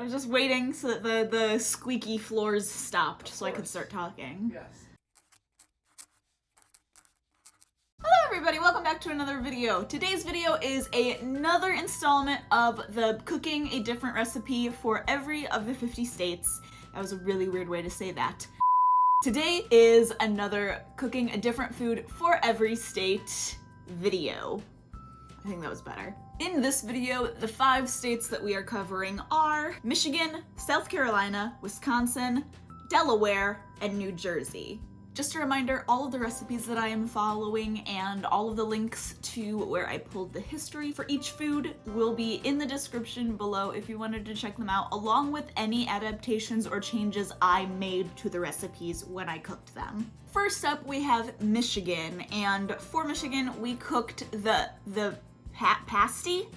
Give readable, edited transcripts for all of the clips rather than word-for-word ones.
was just waiting so that the squeaky floors stopped so I could start talking. Yes. Hello everybody, welcome back to another video. Today's video is another installment of the cooking a different recipe for every of the 50 states. That was a really weird way to say that. Today is another cooking a different food for every state video. I think that was better. In this video, the 5 states that we are covering are Michigan, South Carolina, Wisconsin, Delaware, and New Jersey. Just a reminder, all of the recipes that I am following and all of the links to where I pulled the history for each food will be in the description below if you wanted to check them out, along with any adaptations or changes I made to the recipes when I cooked them. First up, we have Michigan, and for Michigan, we cooked the pasty?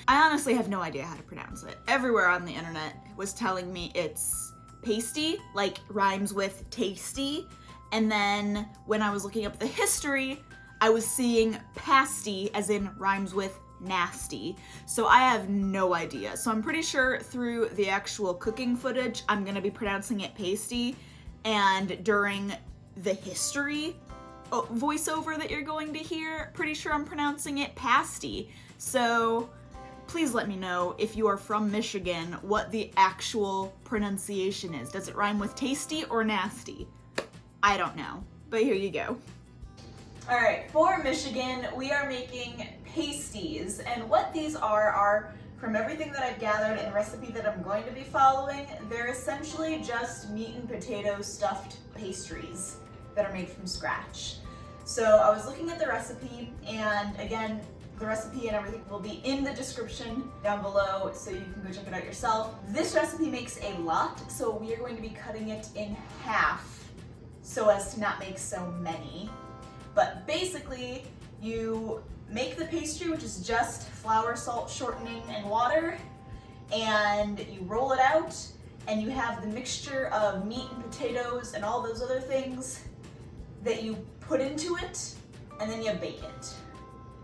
I honestly have no idea how to pronounce it. Everywhere on the internet was telling me it's pasty, like rhymes with tasty. And then when I was looking up the history, I was seeing pasty as in rhymes with nasty. So I have no idea. So I'm pretty sure through the actual cooking footage, I'm gonna be pronouncing it pasty. And during the history voiceover that you're going to hear, pretty sure I'm pronouncing it pasty. So please let me know if you are from Michigan what the actual pronunciation is. Does it rhyme with tasty or nasty? I don't know, but here you go. All right, for Michigan, we are making pasties, and what these are from everything that I've gathered in the recipe that I'm going to be following, they're essentially just meat and potato stuffed pastries that are made from scratch. So I was looking at the recipe, and again, the recipe and everything will be in the description down below, so you can go check it out yourself. This recipe makes a lot, so we are going to be cutting it in half so as to not make so many. But basically, you make the pastry, which is just flour, salt, shortening, and water, and you roll it out, and you have the mixture of meat and potatoes and all those other things that you put into it, and then you bake it.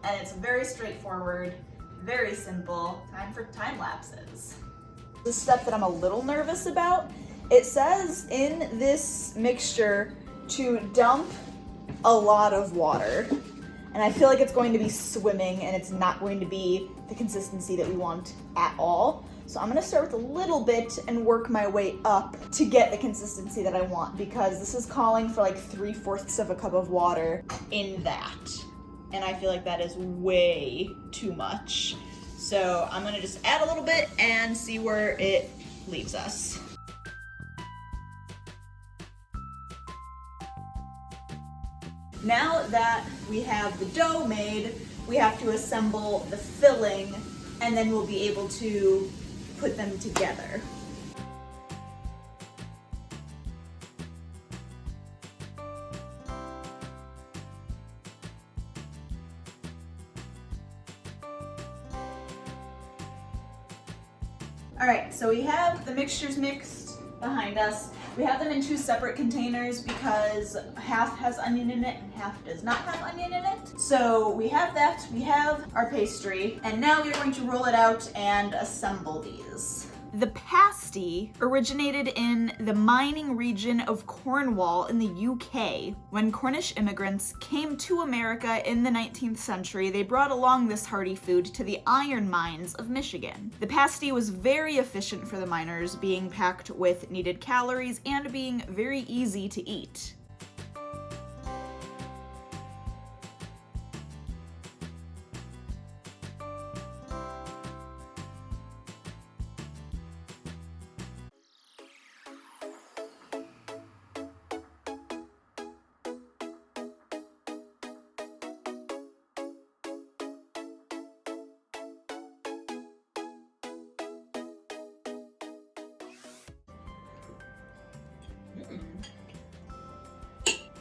And it's very straightforward, very simple. Time for time lapses. The step that I'm a little nervous about, it says in this mixture to dump a lot of water. And I feel like it's going to be swimming and it's not going to be the consistency that we want at all. So I'm gonna start with a little bit and work my way up to get the consistency that I want, because this is calling for like 3/4 of a cup of water in that. And I feel like that is way too much. So I'm gonna just add a little bit and see where it leaves us. Now that we have the dough made, we have to assemble the filling, and then we'll be able to put them together. All right, so we have the mixtures mixed behind us. We have them in 2 separate containers because half has onion in it and half does not have onion in it. So we have that, we have our pastry, and now we're going to roll it out and assemble these. The pasty originated in the mining region of Cornwall in the UK. When Cornish immigrants came to America in the 19th century, they brought along this hearty food to the iron mines of Michigan. The pasty was very efficient for the miners, being packed with needed calories and being very easy to eat.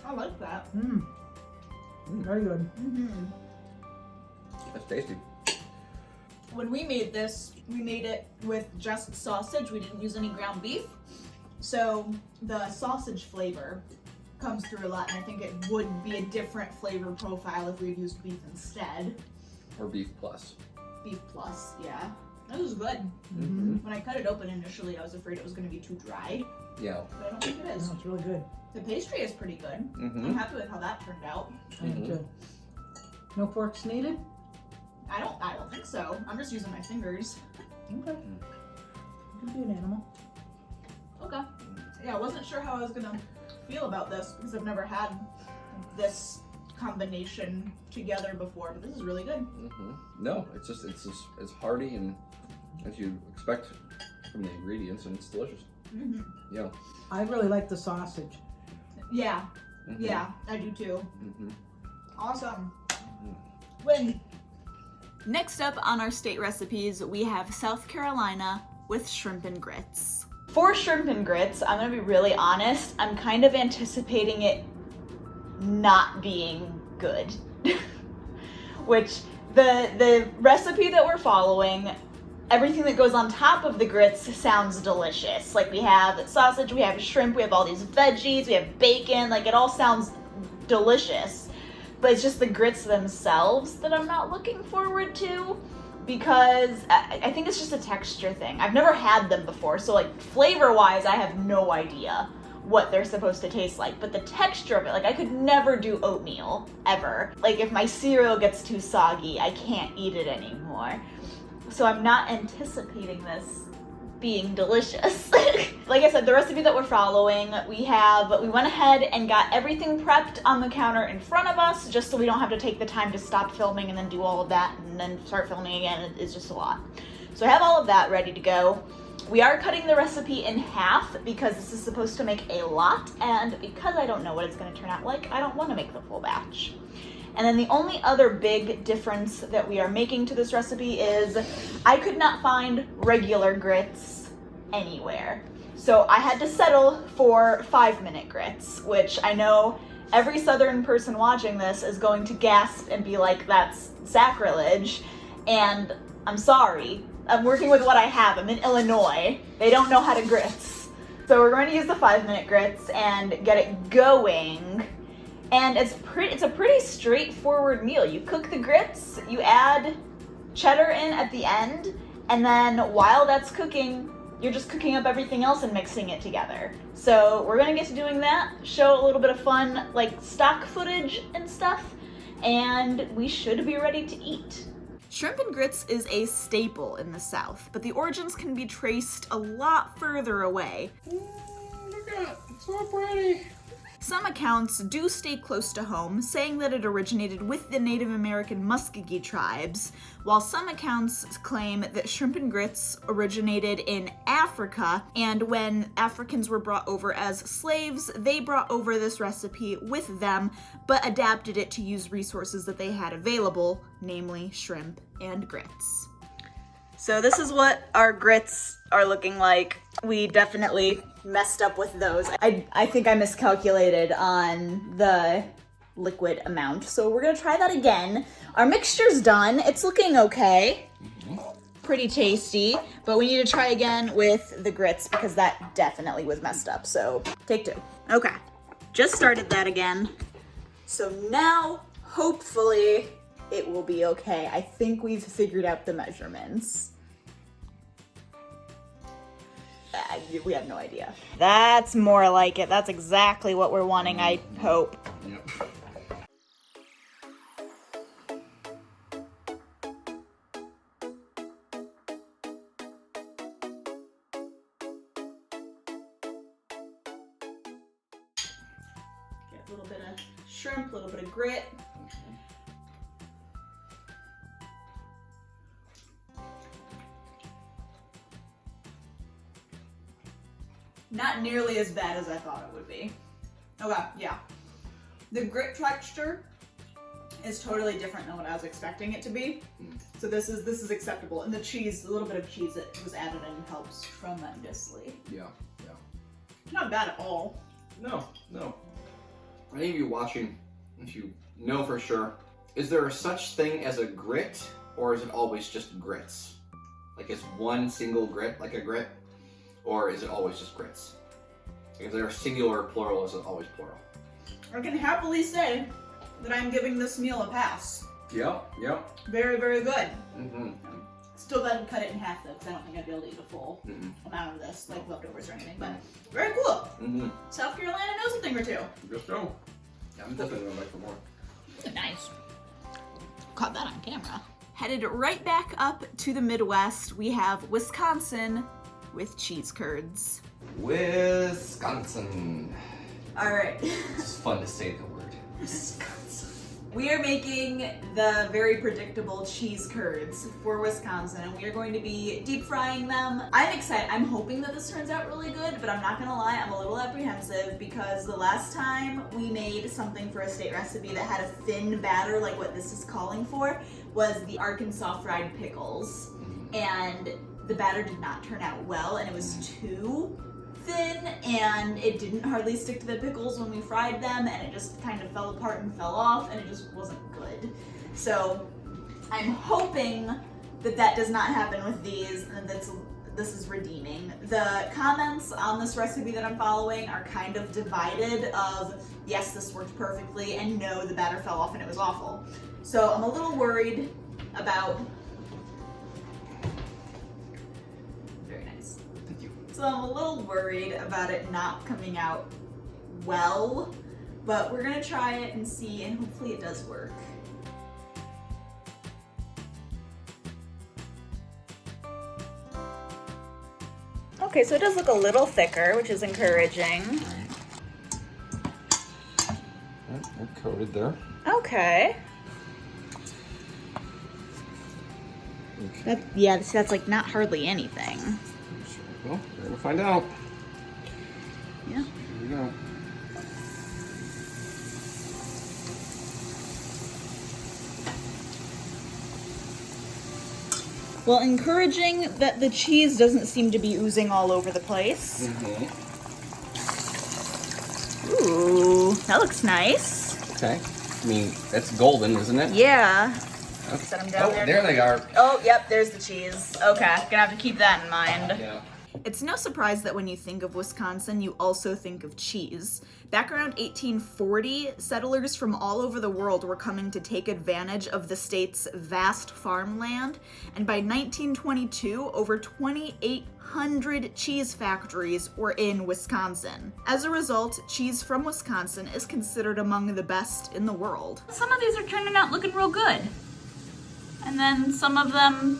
I like that. Very good. That's tasty. When we made this, we made it with just sausage. We didn't use any ground beef. So the sausage flavor comes through a lot, and I think it would be a different flavor profile if we had used beef instead. Or beef plus. Beef plus, yeah. This is good. Mm-hmm. When I cut it open initially, I was afraid it was going to be too dry, Yeah. but I don't think it is. No, it's really good. The pastry is pretty good. Mm-hmm. I'm happy with how that turned out. I am too. No forks needed? I don't think so. I'm just using my fingers. Okay. You can be an animal. Okay. Yeah, I wasn't sure how I was gonna feel about this because I've never had this combination together before, but this is really good. Mm-hmm. No, it's as hearty and as you expect from the ingredients, and it's delicious. Mm-hmm. Yeah. I really like the sausage. Yeah, Mm-hmm. yeah, I do too. Mm-hmm. Awesome. Win. Next up on our state recipes, we have South Carolina with shrimp and grits. For shrimp and grits, I'm gonna be really honest, I'm kind of anticipating it not being good. Which, the recipe that we're following, everything that goes on top of the grits sounds delicious. Like we have sausage, we have shrimp, we have all these veggies, we have bacon, like it all sounds delicious. But it's just the grits themselves that I'm not looking forward to, because I think it's just a texture thing. I've never had them before, so like flavor-wise, I have no idea what they're supposed to taste like. But the texture of it, like I could never do oatmeal, ever. Like if my cereal gets too soggy, I can't eat it anymore. So I'm not anticipating this being delicious. Like I said, the recipe that we're following, we went ahead and got everything prepped on the counter in front of us, just so we don't have to take the time to stop filming and then do all of that and then start filming again. It's just a lot. So I have all of that ready to go. We are cutting the recipe in half because this is supposed to make a lot, and because I don't know what it's going to turn out like, I don't want to make the full batch. And then the only other big difference that we are making to this recipe is I could not find regular grits anywhere. So I had to settle for 5-minute grits, which I know every Southern person watching this is going to gasp and be like, that's sacrilege. And I'm sorry. I'm working with what I have. I'm in Illinois. They don't know how to grits. So we're going to use the 5-minute grits and get it going. And it's a pretty straightforward meal. You cook the grits, you add cheddar in at the end, and then while that's cooking, you're just cooking up everything else and mixing it together. So we're gonna get to doing that, show a little bit of fun, like stock footage and stuff, and we should be ready to eat. Shrimp and grits is a staple in the South, but the origins can be traced a lot further away. Look at it. It's so pretty. Some accounts do stay close to home, saying that it originated with the Native American Muskogee tribes, while some accounts claim that shrimp and grits originated in Africa, and when Africans were brought over as slaves, they brought over this recipe with them, but adapted it to use resources that they had available, namely shrimp and grits. So this is what our grits are looking like. We definitely messed up with those. I think I miscalculated on the liquid amount. So we're gonna try that again. Our mixture's done. It's looking okay. Pretty tasty, but we need to try again with the grits because that definitely was messed up. So take 2. Okay, just started that again. So now, hopefully, it will be okay. I think we've figured out the measurements. We have no idea. That's more like it. That's exactly what we're wanting, I hope. Yep. Get a little bit of shrimp, a little bit of grit. Not nearly as bad as I thought it would be. Okay, yeah. The grit texture is totally different than what I was expecting it to be. So this is acceptable. And the cheese, a little bit of cheese that was added in helps tremendously. Yeah. Not bad at all. No. Any of you watching, if you know for sure, is there such thing as a grit, or is it always just grits? Like, is one single grit like a grit, or is it always just grits? Like, is there a singular or plural, or is it always plural? I can happily say that I'm giving this meal a pass. Yep. Very, very good. Mm-hmm. Still go ahead and cut it in half though, because I don't think I'd be able to eat a full amount of this, like leftovers or anything. But very cool. South Carolina knows a thing or two. Just so. Yeah, I'm definitely going back for more. Nice. Caught that on camera. Headed right back up to the Midwest, we have Wisconsin with cheese curds. Wisconsin. All right. It's fun to say the word. Wisconsin. We are making the very predictable cheese curds for Wisconsin, and we are going to be deep frying them. I'm excited. I'm hoping that this turns out really good, but I'm not gonna lie, I'm a little apprehensive because the last time we made something for a state recipe that had a thin batter like what this is calling for was the Arkansas fried pickles. And the batter did not turn out well, and it was too thin, and it didn't hardly stick to the pickles when we fried them, and it just kind of fell apart and fell off, and it just wasn't good. So I'm hoping that that does not happen with these, and this is redeeming. The comments on this recipe that I'm following are kind of divided of, yes, this worked perfectly, and no, the batter fell off and it was awful. So I'm a little worried about... Very nice. Thank you. So I'm a little worried about it not coming out well, but we're gonna try it and see, and hopefully it does work. Okay, so it does look a little thicker, which is encouraging. We're coated there. Okay. That's like not hardly anything. Well, we're gonna find out. Yeah. Here we go. Well, encouraging that the cheese doesn't seem to be oozing all over the place. Ooh, that looks nice. Okay. I mean, that's golden, isn't it? Yeah. Okay. Set them down there. There they are. Oh, yep, there's the cheese. Okay, gonna have to keep that in mind. Yeah. It's no surprise that when you think of Wisconsin, you also think of cheese. Back around 1840, settlers from all over the world were coming to take advantage of the state's vast farmland, and by 1922, over 2,800 cheese factories were in Wisconsin. As a result, cheese from Wisconsin is considered among the best in the world. Some of these are turning out looking real good. And then some of them,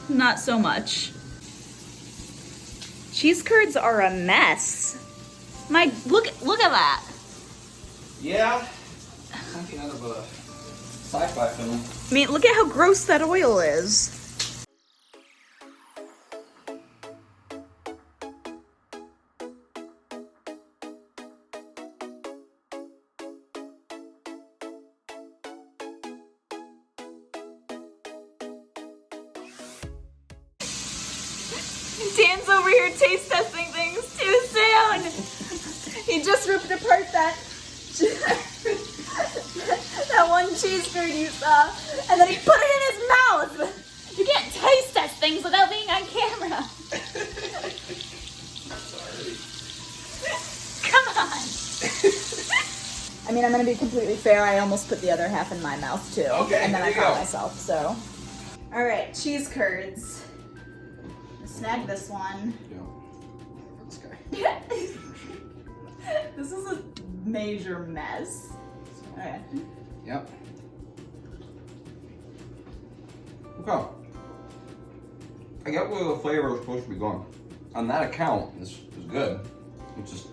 Not so much. Cheese curds are a mess. Look at that. Yeah. Something out of a sci-fi film. I mean, look at how gross that oil is. Dan's over here taste testing things too soon. He just ripped apart that one cheese curd you saw, and then he put it in his mouth. You can't taste test things without being on camera. Sorry. Come on. I mean, I'm gonna be completely fair. I almost put the other half in my mouth too. Okay, and then there I you caught go. myself. So, all right, cheese curds. Snag this one. Yeah. This guy. This is a major mess. Okay. Yep. Okay. I get where the flavor is supposed to be going. On that account, this is good. It just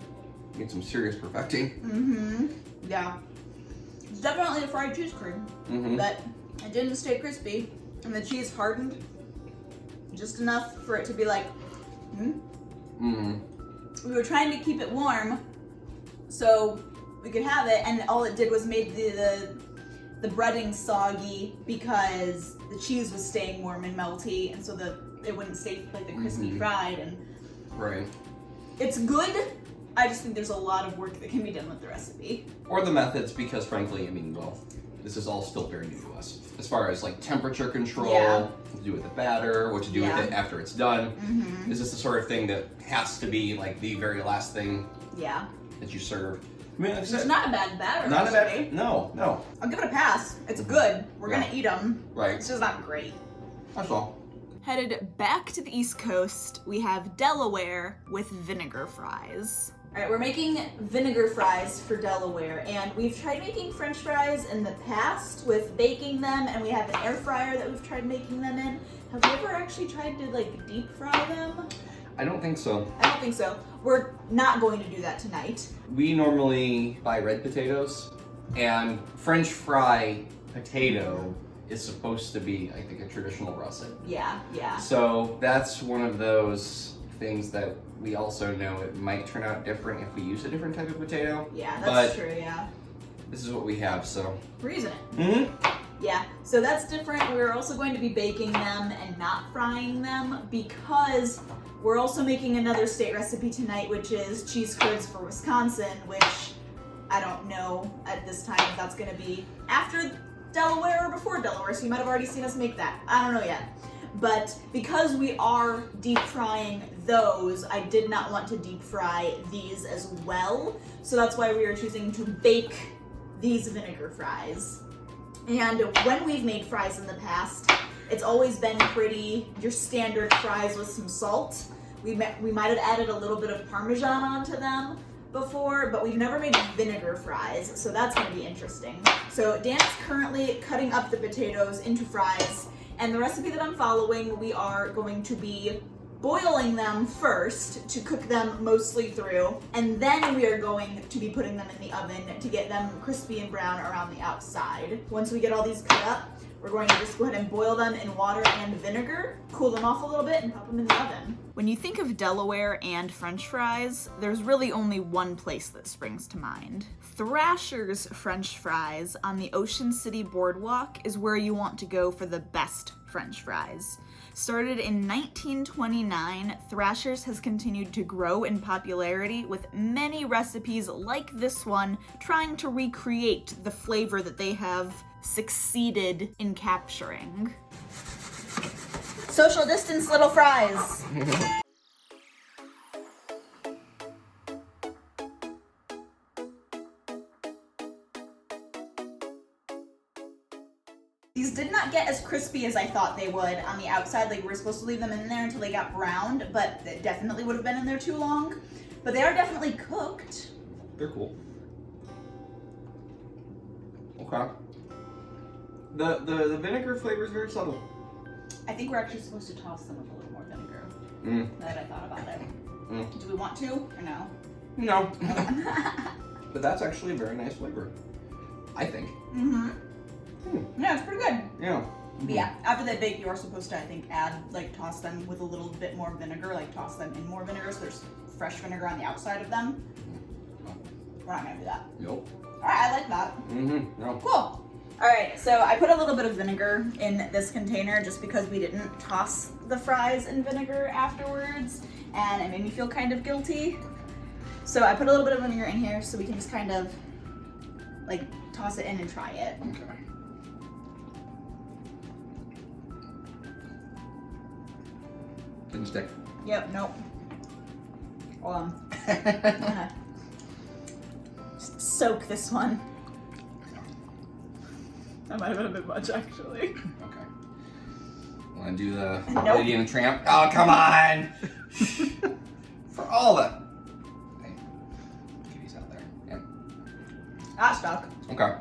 needs some serious perfecting. Mm-hmm. Yeah. It's definitely a fried cheese curd, but it didn't stay crispy, and the cheese hardened just enough for it to be like, We were trying to keep it warm so we could have it, and all it did was made the breading soggy because the cheese was staying warm and melty, and so it wouldn't stay like the crispy fried. And Right. it's good. I just think there's a lot of work that can be done with the recipe. Or the methods, because frankly, I mean, well, this is all still very new to us. As far as like temperature control, what to do with the batter, what to do with it after it's done. Is this the sort of thing that has to be like the very last thing that you serve? I mean, like I said, It's not a bad batter. not a recipe. bad. No. I'll give it a pass. It's good. We're gonna eat them. Right. It's just not great. That's all. Headed back to the East Coast, we have Delaware with vinegar fries. All right, we're making vinegar fries for Delaware, and we've tried making French fries in the past with baking them, and we have an air fryer that we've tried making them in. Have you ever actually tried to like deep fry them? I don't think so. I don't think so. We're not going to do that tonight. We normally buy red potatoes, and French fry potato is supposed to be, I think, a traditional russet. Yeah. So that's one of those things that we also know it might turn out different if we use a different type of potato. Yeah, that's But true, yeah. this is what we have, so. We're using it. Mm-hmm. Yeah, so that's different. We're also going to be baking them and not frying them because we're also making another state recipe tonight, which is cheese curds for Wisconsin, which I don't know at this time if that's going to be after Delaware or before Delaware, so you might have already seen us make that. I don't know yet. But because we are deep frying those, I did not want to deep fry these as well. So that's why we are choosing to bake these vinegar fries. And when we've made fries in the past, it's always been pretty your standard fries with some salt. We might have added a little bit of Parmesan onto them before, but we've never made vinegar fries, so that's going to be interesting. So Dan is currently cutting up the potatoes into fries, and the recipe that I'm following, we are going to be boiling them first to cook them mostly through, and then we are going to be putting them in the oven to get them crispy and brown around the outside. Once we get all these cut up, we're going to just go ahead and boil them in water and vinegar, cool them off a little bit, and pop them in the oven. When you think of Delaware and French fries, there's really only one place that springs to mind. Thrasher's French fries on the Ocean City Boardwalk is where you want to go for the best French fries. Started in 1929, Thrasher's has continued to grow in popularity with many recipes like this one trying to recreate the flavor that they have succeeded in capturing. Social distance little fries. These did not get as crispy as I thought they would on the outside. Like, we were supposed to leave them in there until they got browned, but it definitely would have been in there too long. But they are definitely cooked. They're cool. Okay. The vinegar flavor is very subtle. I think we're actually supposed to toss them with a little more vinegar. Now that I thought about it. Do we want to or no? No. But that's actually a very nice flavor, I think. Yeah, it's pretty good. Yeah. But yeah, after they bake, you are supposed to, I think, toss them with a little bit more vinegar, like toss them in more vinegar so there's fresh vinegar on the outside of them. We're not gonna do that. Nope. Alright, I like that. No. Cool. Alright, so I put a little bit of vinegar in this container just because we didn't toss the fries in vinegar afterwards, and it made me feel kind of guilty. So I put a little bit of vinegar in here so we can just kind of, like, toss it in and try it. Okay. Didn't stick. Yep, nope. Hold on. Just soak this one. That might have been a bit much, actually. Okay. Want to do the Nope. Lady and the Tramp? Oh, come on! For all the... Hey, kitty's out there. Yeah. That stuck. Okay.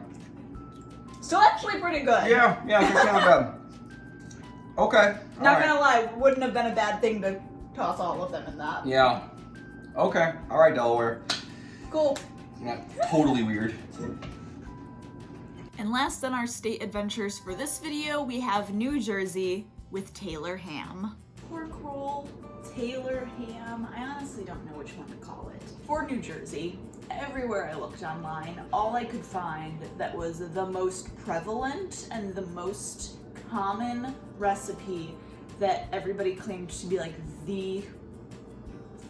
Still actually pretty good. Yeah, it's kind of good. Okay. Not gonna lie, wouldn't have been a bad thing to toss all of them in that. Yeah. Okay. All right, Delaware. Cool. Not totally weird. And last on our state adventures for this video, we have New Jersey with Taylor ham. Pork roll, Taylor ham, I honestly don't know which one to call it. For New Jersey, everywhere I looked online, all I could find that was the most prevalent and the most common recipe that everybody claimed to be like the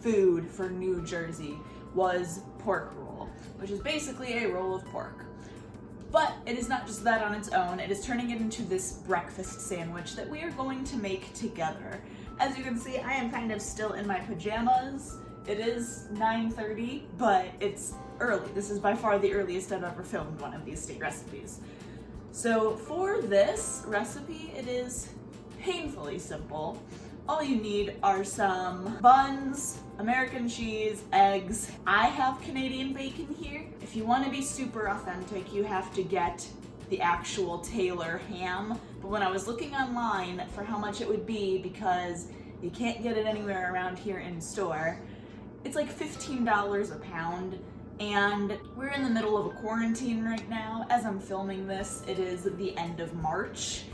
food for New Jersey was pork roll, which is basically a roll of pork. But it is not just that on its own, it is turning it into this breakfast sandwich that we are going to make together. As you can see, I am kind of still in my pajamas. It is 9:30, but it's early. This is by far the earliest I've ever filmed one of these state recipes. So for this recipe, it is painfully simple. All you need are some buns, American cheese, eggs. I have Canadian bacon here. If you want to be super authentic, you have to get the actual Taylor ham. But when I was looking online for how much it would be, because you can't get it anywhere around here in store, it's like $15 a pound. And we're in the middle of a quarantine right now. As I'm filming this, it is the end of March.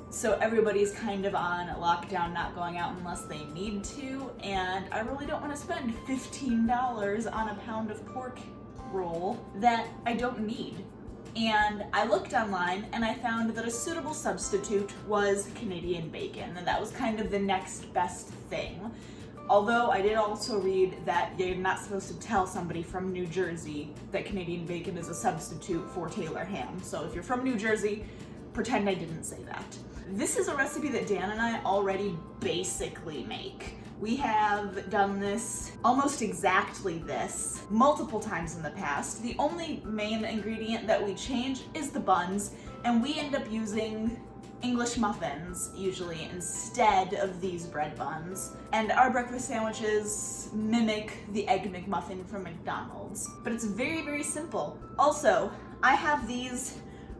So everybody's kind of on lockdown, not going out unless they need to, and I really don't want to spend $15 on a pound of pork roll that I don't need. And I looked online and I found that a suitable substitute was Canadian bacon, and that was kind of the next best thing. Although I did also read that you're not supposed to tell somebody from New Jersey that Canadian bacon is a substitute for Taylor ham. So if you're from New Jersey, pretend I didn't say that. This is a recipe that Dan and I already basically make. We have done this, almost exactly this, multiple times in the past. The only main ingredient that we change is the buns, and we end up using English muffins, usually, instead of these bread buns. And our breakfast sandwiches mimic the Egg McMuffin from McDonald's. But it's very, very simple. Also, I have these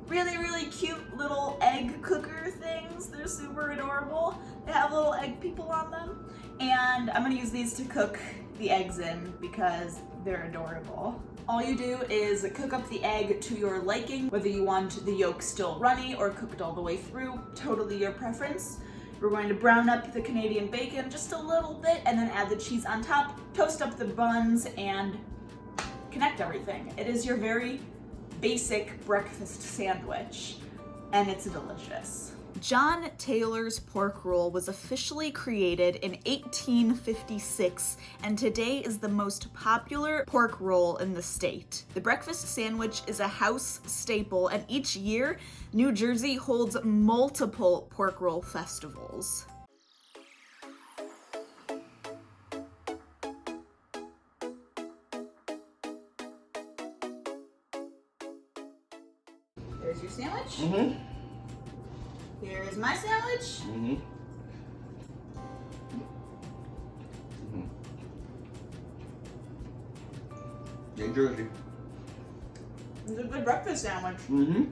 really cute little egg cooker things. They're super adorable. They have little egg people on them. And I'm gonna use these to cook the eggs in because they're adorable. All you do is cook up the egg to your liking, whether you want the yolk still runny or cooked all the way through, totally your preference. We're going to brown up the Canadian bacon just a little bit and then add the cheese on top, toast up the buns, and connect everything. It is your very basic breakfast sandwich, and it's delicious. John Taylor's pork roll was officially created in 1856 and today is the most popular pork roll in the state. The breakfast sandwich is a house staple, and each year, New Jersey holds multiple pork roll festivals. There's your sandwich. Mm-hmm. Here's my sandwich. Mm-hmm. Mm-hmm. New Jersey. It's a good breakfast sandwich. Mm-hmm.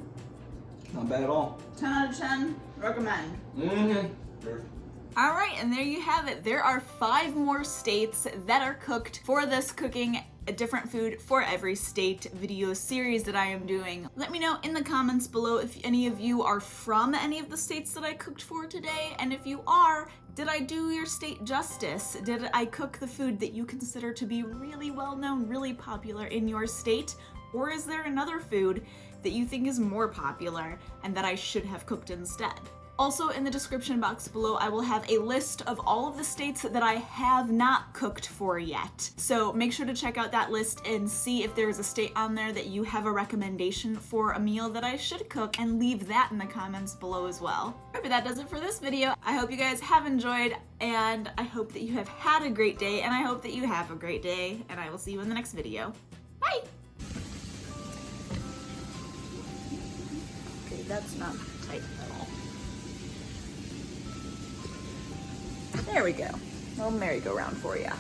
Not bad at all. 10 out of 10, recommend. Mm-hmm. All right, and there you have it. There are 5 more states that are cooked for this cooking a different food for every state video series that I am doing. Let me know in the comments below if any of you are from any of the states that I cooked for today, and if you are, did I do your state justice? Did I cook the food that you consider to be really well known, really popular in your state? Or is there another food that you think is more popular and that I should have cooked instead? Also, in the description box below, I will have a list of all of the states that I have not cooked for yet. So make sure to check out that list and see if there's a state on there that you have a recommendation for a meal that I should cook, and leave that in the comments below as well. But that does it for this video. I hope you guys have enjoyed, and I hope that you have had a great day, and I hope that you have a great day, and I will see you in the next video. Bye! Okay, that's not tight at all. There we go. Little merry-go-round for ya.